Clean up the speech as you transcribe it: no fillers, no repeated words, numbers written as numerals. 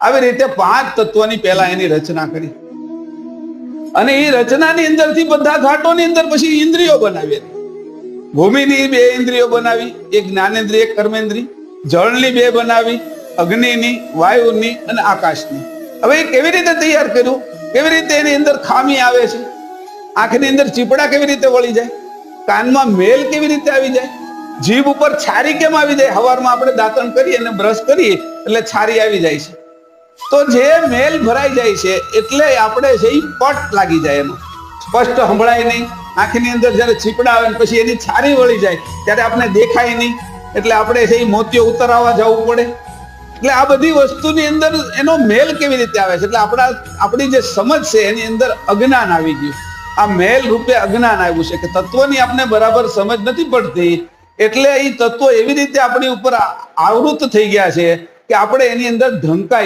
આવી રીતે 5 તત્વોની પહેલા એની રચના કરી અને એ રચનાની અંદરથી બધા ઘાટોની અંદર પછી ઇન્દ્રિયો બનાવી. ભૂમિની 2 ઇન્દ્રિયો બનાવી, એક જ્ઞાનેન્દ્રિય, એક કર્મેન્દ્રિય. જળની 2 બનાવી, અગ્નિની, વાયુની અને આકાશની. હવે એ કેવી રીતે તૈયાર કર્યું, કેવી રીતે એની અંદર ખામી આવે છે, આંખની અંદર ચીપડા કેવી રીતે વળી જાય, કાનમાં મેલ કેવી રીતે આવી જાય, જીભ ઉપર છારી કેમ આવી જાય. સવારમાં આપણે દાંતણ કરીએ અને બ્રશ કરીએ એટલે છારી આવી જાય છે. તો જે મેલ ભરાઈ જાય છે એટલે આપણે છે એ પટ લાગી જાય, એનો સ્પષ્ટ સંભળાય નહીં. આંખની અંદર જયારે ચીપડા આવે ને પછી એની છારી વળી જાય ત્યારે આપણે દેખાય નહીં, એટલે આપણે છે એ મોતિયો ઉતરાવવા જવું પડે. એટલે આ બધી વસ્તુની અંદર એનો મેલ કેવી રીતે આવે છે, એટલે આપણી જે સમજ છે એની અંદર અજ્ઞાન આવી ગયું. આ મેલ રૂપે અજ્ઞાન આવ્યું છે કે તત્વની આપણે બરાબર સમજ નથી પડતી, એટલે એ તત્વો એવી રીતે આપણી ઉપર આવૃત થઈ ગયા છે કે આપણે એની અંદર ઢંકાઈ ગયા.